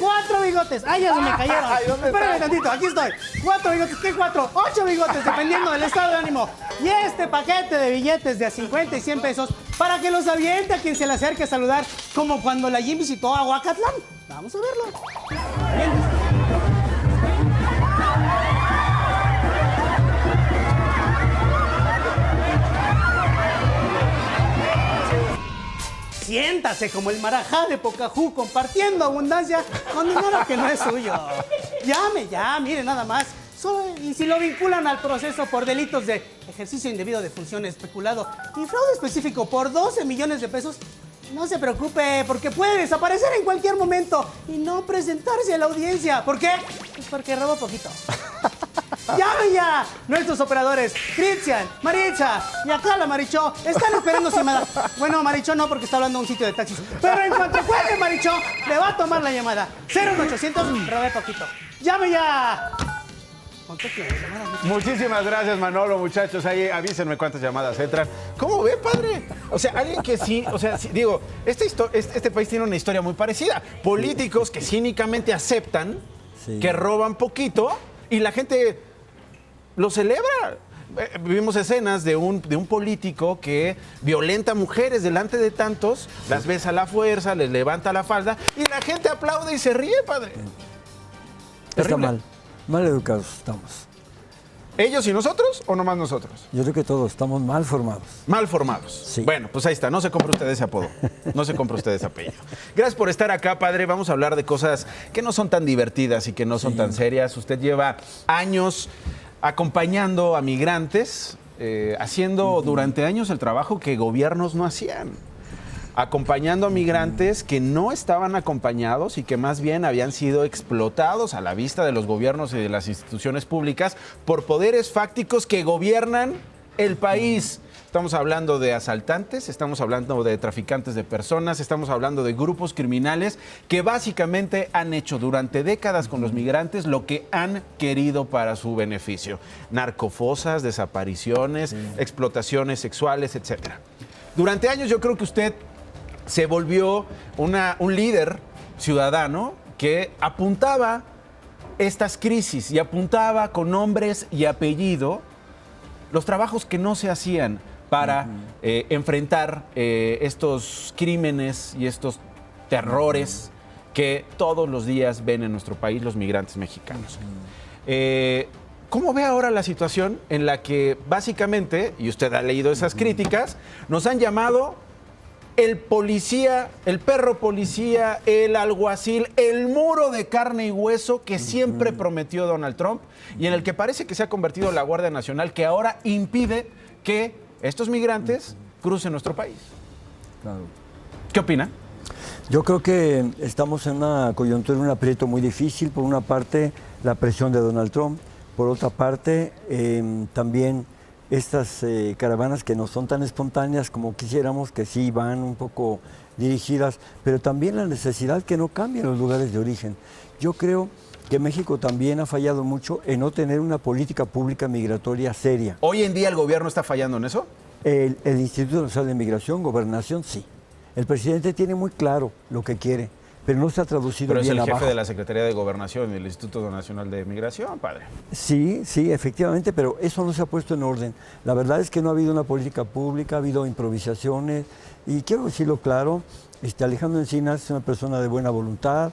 Speaker 11: 4 bigotes. ¡Ay, ya se me cayeron! Espérame tantito, aquí estoy. 4 bigotes, ¿qué 4? 8 bigotes, dependiendo del estado de ánimo. Y este paquete de billetes de a 50 y 100 pesos para que los aviente a quien se le acerque a saludar, como cuando la Jim visitó a Huacatlán. Vamos a verlo. Siéntase como el marajá de Pocahú compartiendo abundancia con dinero que no es suyo. Llame ya, mire nada más. Y si lo vinculan al proceso por delitos de ejercicio indebido de función especulado y fraude específico por 12 millones de pesos, no se preocupe, porque puede desaparecer en cualquier momento y no presentarse a la audiencia. ¿Por qué? Pues porque robó poquito. ¡Llame ya! Nuestros operadores, Cristian, Maricha y acá la Marichó, están esperando su llamada. Bueno, Marichó no, porque está hablando a un sitio de taxis. Pero en cuanto cuelgue Marichó, le va a tomar la llamada. 01800, robé poquito. ¡Llame ya!
Speaker 1: Muchísimas gracias, Manolo, muchachos. Ahí avísenme cuántas llamadas entran. ¿Cómo ve, padre? O sea, alguien que sí, o sea, sí, digo, este país tiene una historia muy parecida. Políticos que cínicamente aceptan que roban poquito y la gente lo celebra. Vimos escenas de un político que violenta a mujeres delante de tantos, las besa a la fuerza, les levanta la falda y la gente aplaude y se ríe, padre.
Speaker 10: Está mal. Mal educados estamos.
Speaker 1: ¿Ellos y nosotros o nomás nosotros?
Speaker 10: Yo creo que todos estamos mal formados.
Speaker 1: Mal formados.
Speaker 10: Sí.
Speaker 1: Bueno, pues ahí está. No se compre usted ese apodo. No se compre usted ese apellido. Gracias por estar acá, padre. Vamos a hablar de cosas que no son tan divertidas y que no son tan serias. Usted lleva años acompañando a migrantes, haciendo durante años el trabajo que gobiernos no hacían. Acompañando a migrantes que no estaban acompañados y que más bien habían sido explotados a la vista de los gobiernos y de las instituciones públicas por poderes fácticos que gobiernan el país. Estamos hablando de asaltantes, estamos hablando de traficantes de personas, estamos hablando de grupos criminales que básicamente han hecho durante décadas con los migrantes lo que han querido para su beneficio. Narcofosas, desapariciones, explotaciones sexuales, etc. Durante años yo creo que usted se volvió un líder ciudadano que apuntaba estas crisis y apuntaba con nombres y apellido los trabajos que no se hacían para enfrentar estos crímenes y estos terrores que todos los días ven en nuestro país los migrantes mexicanos. ¿Cómo ve ahora la situación en la que básicamente, y usted ha leído esas críticas, nos han llamado el policía, el perro policía, el alguacil, el muro de carne y hueso que siempre prometió Donald Trump y en el que parece que se ha convertido la Guardia Nacional, que ahora impide que estos migrantes crucen nuestro país?
Speaker 10: Claro.
Speaker 1: ¿Qué opina?
Speaker 10: Yo creo que estamos en una coyuntura, en un aprieto muy difícil. Por una parte, la presión de Donald Trump. Por otra parte, también estas caravanas que no son tan espontáneas como quisiéramos, que sí van un poco dirigidas, pero también la necesidad que no cambien los lugares de origen. Yo creo que México también ha fallado mucho en no tener una política pública migratoria seria.
Speaker 1: ¿Hoy en día el gobierno está fallando en eso?
Speaker 10: El Instituto Nacional de Migración, Gobernación, sí. El presidente tiene muy claro lo que quiere, pero no se ha traducido bien abajo.
Speaker 1: Pero es el jefe de la Secretaría de Gobernación y del Instituto Nacional de Migración, padre.
Speaker 10: Sí, sí, efectivamente, pero eso no se ha puesto en orden. La verdad es que no ha habido una política pública, ha habido improvisaciones, y quiero decirlo claro, Alejandro Encinas es una persona de buena voluntad,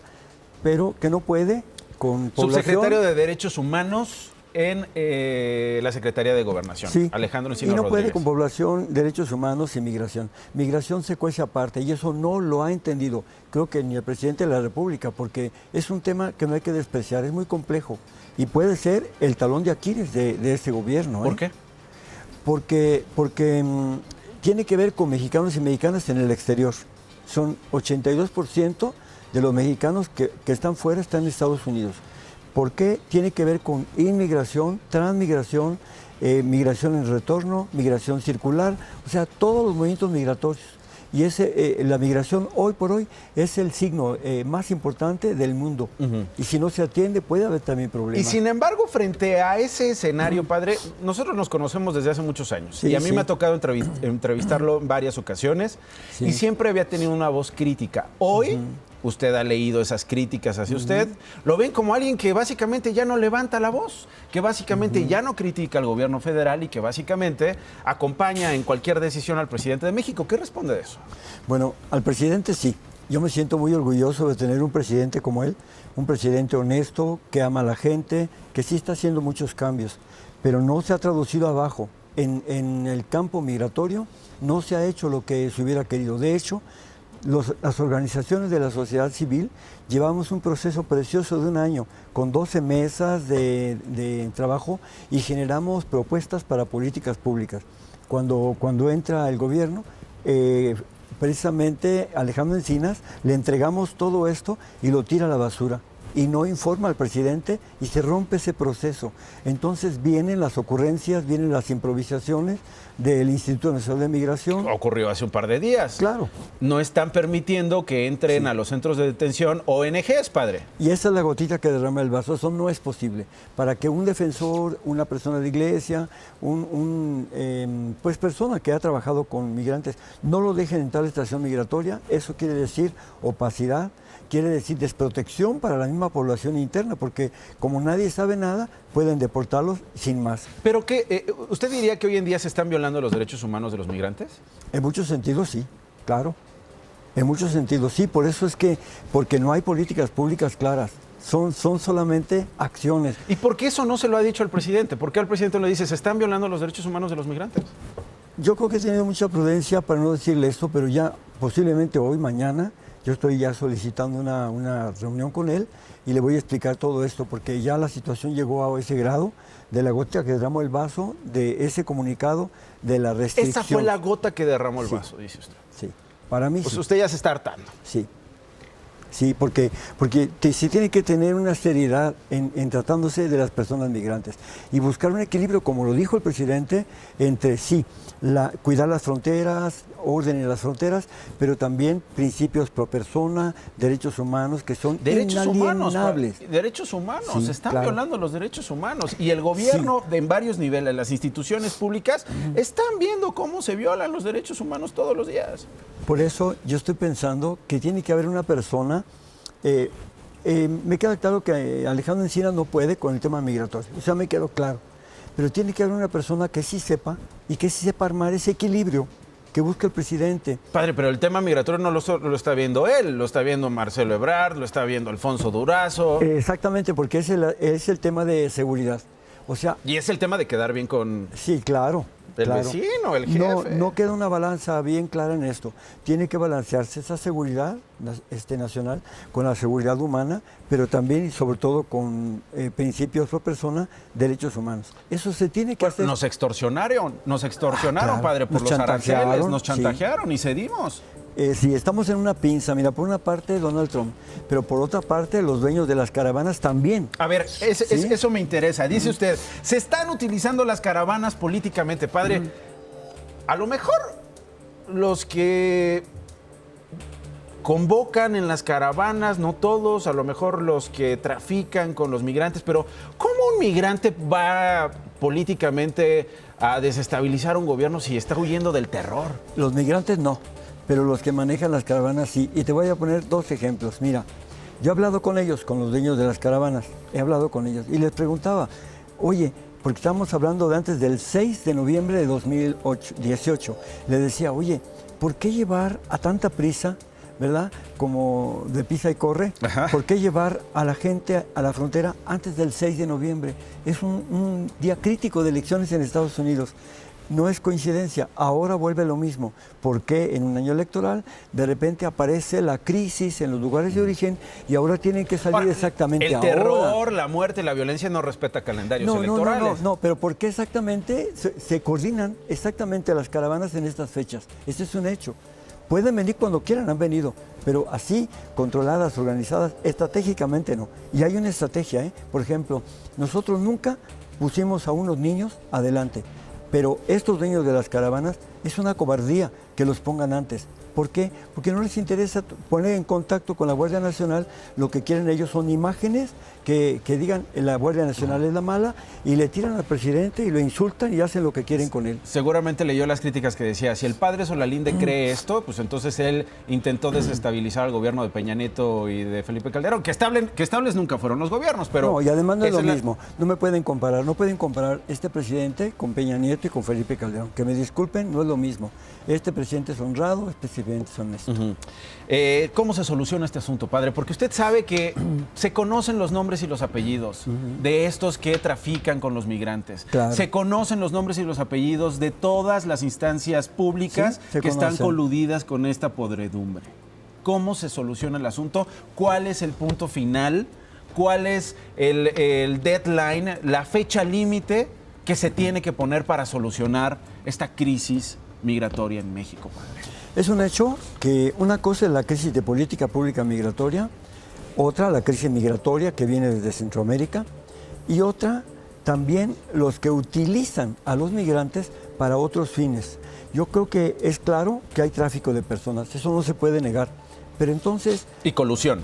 Speaker 10: pero que no puede con población.
Speaker 1: Subsecretario de Derechos Humanos en la Secretaría de Gobernación,
Speaker 10: sí.
Speaker 1: Alejandro Encinas
Speaker 10: Y no
Speaker 1: Rodríguez.
Speaker 10: puede con población, derechos humanos y migración. Migración se cuece aparte y eso no lo ha entendido, creo que ni el presidente de la República, porque es un tema que no hay que despreciar, es muy complejo y puede ser el talón de Aquiles de este gobierno.
Speaker 1: ¿Por qué?
Speaker 10: Porque tiene que ver con mexicanos y mexicanas en el exterior. Son 82% de los mexicanos que están fuera están en Estados Unidos. ¿Por qué? Tiene que ver con inmigración, transmigración, migración en retorno, migración circular, o sea, todos los movimientos migratorios. Y la migración hoy por hoy es el signo más importante del mundo. Y si no se atiende puede haber también problemas.
Speaker 1: Y sin embargo, frente a ese escenario, padre, nosotros nos conocemos desde hace muchos años.
Speaker 10: Sí,
Speaker 1: y a mí
Speaker 10: sí.
Speaker 1: me ha tocado entrevistarlo en varias ocasiones.
Speaker 10: Sí.
Speaker 1: Y siempre había tenido una voz crítica. Hoy, usted ha leído esas críticas hacia usted. Lo ven como alguien que básicamente ya no levanta la voz, que básicamente ya no critica al gobierno federal y que básicamente acompaña en cualquier decisión al presidente de México. ¿Qué responde de eso?
Speaker 10: Bueno, al presidente sí. Yo me siento muy orgulloso de tener un presidente como él, un presidente honesto, que ama a la gente, que sí está haciendo muchos cambios, pero no se ha traducido abajo. En el campo migratorio no se ha hecho lo que se hubiera querido. De hecho, las organizaciones de la sociedad civil llevamos un proceso precioso de un año con 12 mesas de trabajo y generamos propuestas para políticas públicas. Cuando entra el gobierno, precisamente Alejandro Encinas, le entregamos todo esto y lo tira a la basura. Y no informa al presidente y se rompe ese proceso. Entonces vienen las ocurrencias, vienen las improvisaciones del Instituto Nacional de Migración.
Speaker 1: Ocurrió hace un par de días.
Speaker 10: Claro.
Speaker 1: No están permitiendo que entren a los centros de detención ONGs, padre.
Speaker 10: Y esa es la gotita que derrama el vaso. Eso no es posible. Para que un defensor, una persona de iglesia, pues persona que ha trabajado con migrantes, no lo dejen en tal estación migratoria, eso quiere decir opacidad, quiere decir desprotección para la misma población interna, porque como nadie sabe nada, pueden deportarlos sin más.
Speaker 1: ¿Pero qué? ¿Usted diría que hoy en día se están violando los derechos humanos de los migrantes?
Speaker 10: En muchos sentidos sí, claro. En muchos sentidos sí, por eso es que, porque no hay políticas públicas claras. Son solamente acciones.
Speaker 1: ¿Y por qué eso no se lo ha dicho al presidente? ¿Por qué al presidente le dice, se están violando los derechos humanos de los migrantes?
Speaker 10: Yo creo que he tenido mucha prudencia para no decirle esto, pero ya posiblemente hoy, mañana, yo estoy ya solicitando una reunión con él y le voy a explicar todo esto, porque ya la situación llegó a ese grado de la gota que derramó el vaso, de ese comunicado, de la restricción.
Speaker 1: Esa fue la gota que derramó el vaso, dice usted.
Speaker 10: Sí, para mí
Speaker 1: pues
Speaker 10: sí.
Speaker 1: Usted ya se está hartando.
Speaker 10: Sí. Sí, porque se tiene que tener una seriedad en tratándose de las personas migrantes y buscar un equilibrio, como lo dijo el presidente, entre sí, cuidar las fronteras, orden en las fronteras, pero también principios pro persona, derechos humanos que son inalienables.
Speaker 1: Derechos humanos,
Speaker 10: Sí,
Speaker 1: se están
Speaker 10: claro.
Speaker 1: violando los derechos humanos y el gobierno en varios niveles, las instituciones públicas, están viendo cómo se violan los derechos humanos todos los días.
Speaker 10: Por eso yo estoy pensando que tiene que haber una persona, me queda claro que Alejandro Encinas no puede con el tema migratorio, o sea, me quedó claro, pero tiene que haber una persona que sí sepa y que sí sepa armar ese equilibrio que busca el presidente.
Speaker 1: Padre, pero el tema migratorio no lo está viendo él, lo está viendo Marcelo Ebrard, lo está viendo Alfonso Durazo.
Speaker 10: Exactamente, porque es el tema de seguridad. O sea,
Speaker 1: y es el tema de quedar bien con...
Speaker 10: Sí, claro.
Speaker 1: El
Speaker 10: claro.
Speaker 1: vecino, el jefe.
Speaker 10: No queda una balanza bien clara en esto. Tiene que balancearse esa seguridad nacional con la seguridad humana, pero también y sobre todo con principios pro persona, derechos humanos. Eso se tiene que hacer.
Speaker 1: Nos extorsionaron,
Speaker 10: claro.
Speaker 1: padre, por
Speaker 10: Nos
Speaker 1: los aranceles, nos
Speaker 10: sí.
Speaker 1: chantajearon y cedimos.
Speaker 10: Sí, estamos en una pinza. Mira, por una parte Donald Trump, pero por otra parte los dueños de las caravanas también.
Speaker 1: A ver, eso me interesa. Dice usted, se están utilizando las caravanas políticamente, padre. A lo mejor los que convocan en las caravanas, no todos, a lo mejor los que trafican con los migrantes, pero ¿cómo un migrante va políticamente a desestabilizar un gobierno si está huyendo del terror?
Speaker 10: Los migrantes no, pero los que manejan las caravanas sí. Y te voy a poner dos ejemplos. Mira, yo he hablado con ellos, con los dueños de las caravanas, he hablado con ellos y les preguntaba, oye, porque estamos hablando de antes del 6 de noviembre de 2018, le decía, oye, ¿por qué llevar a tanta prisa, verdad, como de pisa y corre?
Speaker 1: Ajá.
Speaker 10: ¿Por qué llevar a la gente a la frontera antes del 6 de noviembre? Es un día crítico de elecciones en Estados Unidos. No es coincidencia, ahora vuelve lo mismo. ¿Por qué en un año electoral de repente aparece la crisis en los lugares de origen y ahora tienen que salir exactamente
Speaker 1: el
Speaker 10: ahora?
Speaker 1: El terror, la muerte, la violencia no respeta calendarios electorales.
Speaker 10: No, pero ¿por qué exactamente se coordinan exactamente las caravanas en estas fechas? Ese es un hecho. Pueden venir cuando quieran, han venido, pero así, controladas, organizadas, estratégicamente no. Y hay una estrategia, ¿eh? Por ejemplo, nosotros nunca pusimos a unos niños adelante. Pero estos dueños de las caravanas es una cobardía que los pongan antes. ¿Por qué? Porque no les interesa poner en contacto con la Guardia Nacional. Lo que quieren ellos son imágenes que digan la Guardia Nacional es la mala, y le tiran al presidente y lo insultan y hacen lo que quieren con él.
Speaker 1: Seguramente leyó las críticas que decía, si el padre Solalinde cree esto, pues entonces él intentó desestabilizar al gobierno de Peña Nieto y de Felipe Calderón, que estables nunca fueron los gobiernos, pero...
Speaker 10: No, y además no es lo mismo. No pueden comparar este presidente con Peña Nieto y con Felipe Calderón. Que me disculpen, no es lo mismo. Este presidente es honrado, este presidente es honesto.
Speaker 1: ¿Cómo se soluciona este asunto, padre? Porque usted sabe que se conocen los nombres y los apellidos de estos que trafican con los migrantes.
Speaker 10: Claro.
Speaker 1: Se conocen los nombres y los apellidos de todas las instancias públicas que están coludidas con esta podredumbre. ¿Cómo se soluciona el asunto? ¿Cuál es el punto final? ¿Cuál es el deadline, la fecha límite que se tiene que poner para solucionar esta crisis migratoria en México, padre?
Speaker 10: Es un hecho que una cosa es la crisis de política pública migratoria, otra la crisis migratoria que viene desde Centroamérica, y otra también los que utilizan a los migrantes para otros fines. Yo creo que es claro que hay tráfico de personas, eso no se puede negar. Pero entonces...
Speaker 1: Y colusión.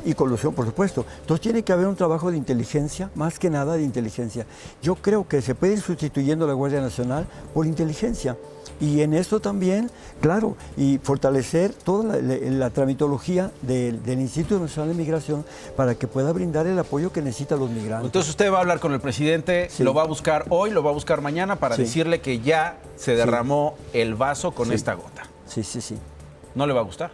Speaker 10: Y colusión, por supuesto. Entonces tiene que haber un trabajo de inteligencia, más que nada de inteligencia. Yo creo que se puede ir sustituyendo a la Guardia Nacional por inteligencia. Y en esto también, claro, y fortalecer toda la tramitología del Instituto Nacional de Migración para que pueda brindar el apoyo que necesitan los migrantes.
Speaker 1: Entonces usted va a hablar con el presidente, lo va a buscar hoy, lo va a buscar mañana para decirle que ya se derramó el vaso con esta gota.
Speaker 10: Sí.
Speaker 1: ¿No le va a gustar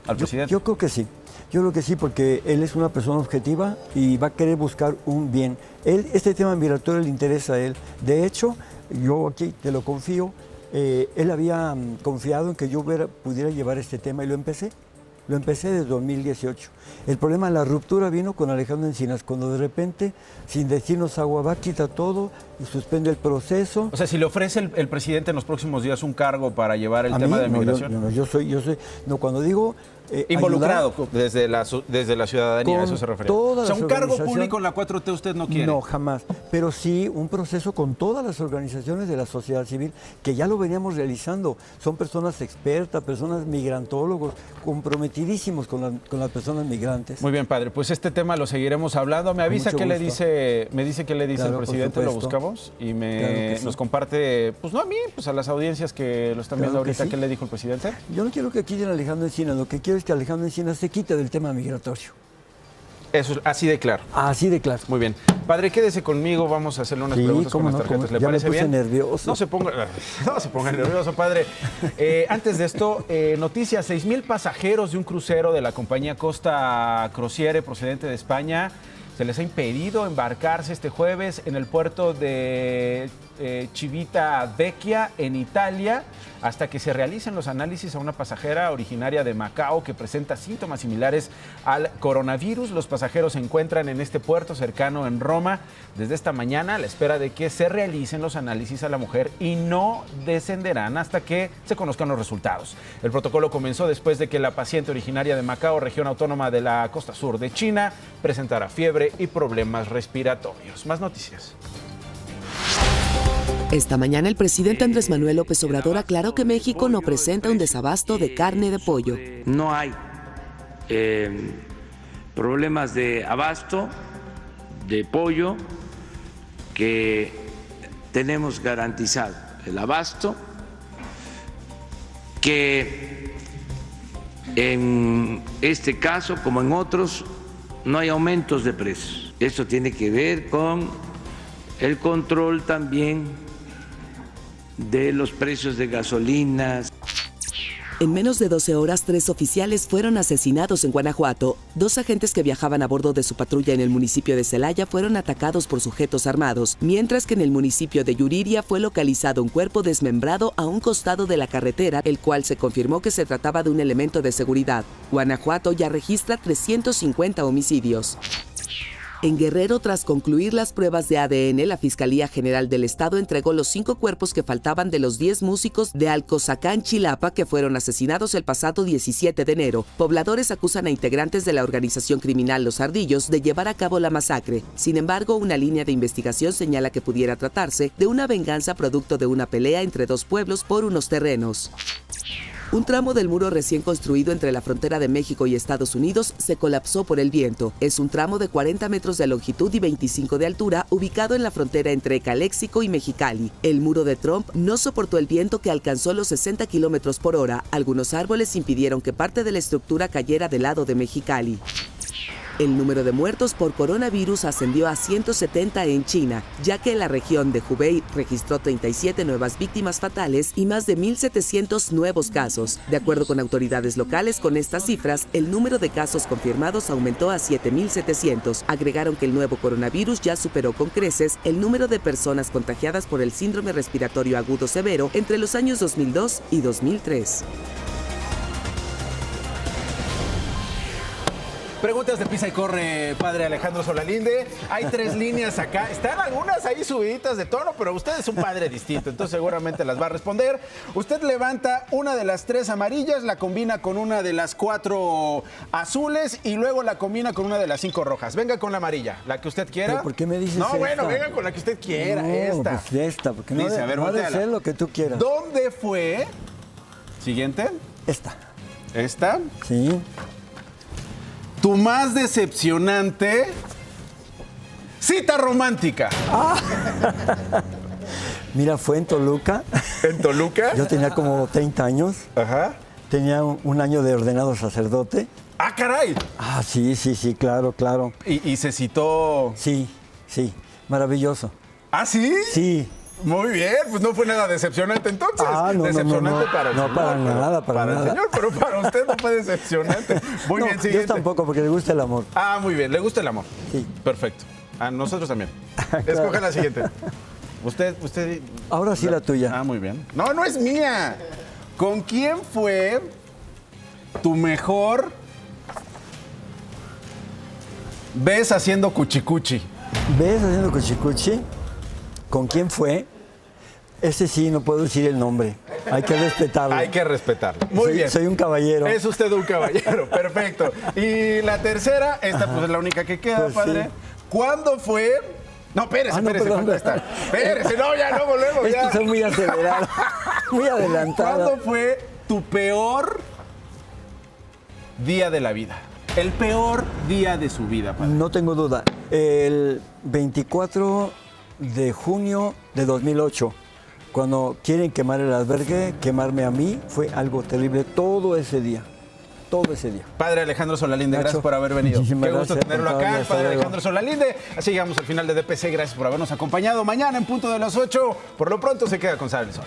Speaker 1: al presidente?
Speaker 10: Yo creo que sí. Yo creo que sí, porque él es una persona objetiva y va a querer buscar un bien. Este tema migratorio le interesa a él. De hecho, yo aquí te lo confío, él había confiado en que yo pudiera llevar este tema y lo empecé. Lo empecé desde 2018. El problema, la ruptura vino con Alejandro Encinas, cuando de repente, sin decirnos agua va, quita todo y suspende el proceso.
Speaker 1: O sea, si le ofrece el presidente en los próximos días un cargo para llevar el tema de migración.
Speaker 10: Yo soy, cuando digo...
Speaker 1: involucrado
Speaker 10: ayudar,
Speaker 1: desde la ciudadanía, a eso se refería. O sea, un cargo público en la 4T usted no quiere.
Speaker 10: No, jamás. Pero sí un proceso con todas las organizaciones de la sociedad civil, que ya lo veníamos realizando. Son personas expertas, personas migrantólogos, comprometidísimos con las personas migrantes.
Speaker 1: Muy bien, padre. Pues este tema lo seguiremos hablando. Me avisa qué le dice, el presidente, lo buscamos y nos comparte, pues no a mí, pues a las audiencias que lo están viendo ahorita, ¿qué le dijo el presidente?
Speaker 10: Yo no quiero que quiten a Alejandro Encinas, lo que quiero es que Alejandro Encinas se quite del tema migratorio.
Speaker 1: Eso, así de claro.
Speaker 10: Así de claro.
Speaker 1: Muy bien. Padre, quédese conmigo, vamos a hacerle unas preguntas con las tarjetas. ¿Le parece bien?
Speaker 10: Nervioso.
Speaker 1: No se ponga nervioso, padre. Antes de esto, noticias, 6,000 pasajeros de un crucero de la compañía Costa Crociere procedente de España se les ha impedido embarcarse este jueves en el puerto de Civitavecchia, en Italia, hasta que se realicen los análisis a una pasajera originaria de Macao que presenta síntomas similares al coronavirus. Los pasajeros se encuentran en este puerto cercano en Roma desde esta mañana a la espera de que se realicen los análisis a la mujer y no descenderán hasta que se conozcan los resultados. El protocolo comenzó después de que la paciente originaria de Macao, región autónoma de la costa sur de China, presentara fiebre y problemas respiratorios. Más noticias.
Speaker 2: Esta mañana el presidente Andrés Manuel López Obrador aclaró que México no presenta un desabasto de carne de pollo.
Speaker 13: No hay problemas de abasto de pollo, que tenemos garantizado el abasto, que en este caso, como en otros, no hay aumentos de precios. Esto tiene que ver con el control también de los precios de gasolinas.
Speaker 2: En menos de 12 horas, 3 oficiales fueron asesinados en Guanajuato. 2 agentes que viajaban a bordo de su patrulla en el municipio de Celaya fueron atacados por sujetos armados, mientras que en el municipio de Yuriria fue localizado un cuerpo desmembrado a un costado de la carretera, el cual se confirmó que se trataba de un elemento de seguridad. Guanajuato ya registra 350 homicidios. En Guerrero, tras concluir las pruebas de ADN, la Fiscalía General del Estado entregó los 5 cuerpos que faltaban de los 10 músicos de Alcozacán, Chilapa, que fueron asesinados el pasado 17 de enero. Pobladores acusan a integrantes de la organización criminal Los Ardillos de llevar a cabo la masacre. Sin embargo, una línea de investigación señala que pudiera tratarse de una venganza producto de una pelea entre 2 pueblos por unos terrenos. Un tramo del muro recién construido entre la frontera de México y Estados Unidos se colapsó por el viento. Es un tramo de 40 metros de longitud y 25 de altura, ubicado en la frontera entre Calexico y Mexicali. El muro de Trump no soportó el viento que alcanzó los 60 kilómetros por hora. Algunos árboles impidieron que parte de la estructura cayera del lado de Mexicali. El número de muertos por coronavirus ascendió a 170 en China, ya que la región de Hubei registró 37 nuevas víctimas fatales y más de 1.700 nuevos casos. De acuerdo con autoridades locales, con estas cifras, el número de casos confirmados aumentó a 7.700. Agregaron que el nuevo coronavirus ya superó con creces el número de personas contagiadas por el síndrome respiratorio agudo severo entre los años 2002 y 2003.
Speaker 1: Preguntas de Pisa y Corre, padre Alejandro Solalinde. Hay 3 líneas acá. Están algunas ahí subiditas de tono, pero usted es un padre distinto, entonces seguramente las va a responder. Usted levanta una de las 3 amarillas, la combina con una de las 4 azules y luego la combina con una de las 5 rojas. Venga con la amarilla, la que usted quiera.
Speaker 10: ¿Pero por qué me dices
Speaker 1: No,
Speaker 10: esta?
Speaker 1: bueno, venga con la que usted quiera, esta.
Speaker 10: Pues esta, porque no,
Speaker 1: Dice, a ver,
Speaker 10: no ha de
Speaker 1: voltéala.
Speaker 10: ser lo que tú quieras.
Speaker 1: ¿Dónde fue? Siguiente.
Speaker 10: Esta.
Speaker 1: ¿Esta?
Speaker 10: Sí.
Speaker 1: Tu más decepcionante cita romántica.
Speaker 10: Mira, fue en Toluca.
Speaker 1: ¿En Toluca?
Speaker 10: Yo tenía como 30 años.
Speaker 1: Ajá.
Speaker 10: Tenía un año de ordenado sacerdote.
Speaker 1: ¡Ah, caray!
Speaker 10: Ah, sí, claro.
Speaker 1: ¿Y se citó?
Speaker 10: Sí, maravilloso.
Speaker 1: ¿Ah, sí?
Speaker 10: Sí.
Speaker 1: Muy bien, pues no fue nada decepcionante entonces.
Speaker 10: No,
Speaker 1: decepcionante para el
Speaker 10: no,
Speaker 1: señor.
Speaker 10: para nada, para
Speaker 1: el
Speaker 10: nada.
Speaker 1: señor, pero para usted no fue decepcionante. Muy bien, siguiente.
Speaker 10: Yo tampoco, porque le gusta el amor.
Speaker 1: Ah, muy bien, le gusta el amor.
Speaker 10: Sí.
Speaker 1: Perfecto. A nosotros también. Escoge la siguiente. Usted.
Speaker 10: Ahora sí la tuya.
Speaker 1: Ah, muy bien. No es mía. ¿Con quién fue tu mejor vez haciendo cuchicuchi?
Speaker 10: ¿Ves haciendo cuchicuchi? ¿Con quién fue? Ese sí, no puedo decir el nombre. Hay que respetarlo.
Speaker 1: Hay que respetarlo. Muy bien.
Speaker 10: Soy un caballero.
Speaker 1: Es usted un caballero, perfecto. Y la tercera, esta pues es la única que queda,
Speaker 10: Pues
Speaker 1: padre.
Speaker 10: sí.
Speaker 1: ¿Cuándo fue? No, espérese,
Speaker 10: perdón.
Speaker 1: falta esta. Espérese, no, ya no volvemos.
Speaker 10: Es
Speaker 1: ya.
Speaker 10: que soy muy acelerado, muy adelantado.
Speaker 1: ¿Cuándo fue tu peor día de la vida? El peor día de su vida, padre.
Speaker 10: No tengo duda. El 24 de junio de 2008, cuando quieren quemar el albergue, quemarme a mí, fue algo terrible todo ese día.
Speaker 1: Padre Alejandro Solalinde,
Speaker 10: Nacho,
Speaker 1: gracias por haber venido.
Speaker 10: muchísimas
Speaker 1: Qué gusto
Speaker 10: gracias,
Speaker 1: tenerlo
Speaker 10: por
Speaker 1: acá,
Speaker 10: favor, hasta
Speaker 1: padre
Speaker 10: luego.
Speaker 1: Alejandro Solalinde. Así llegamos al final de DPC, gracias por habernos acompañado. Mañana en punto de las 8, por lo pronto se queda con Sara el Sol.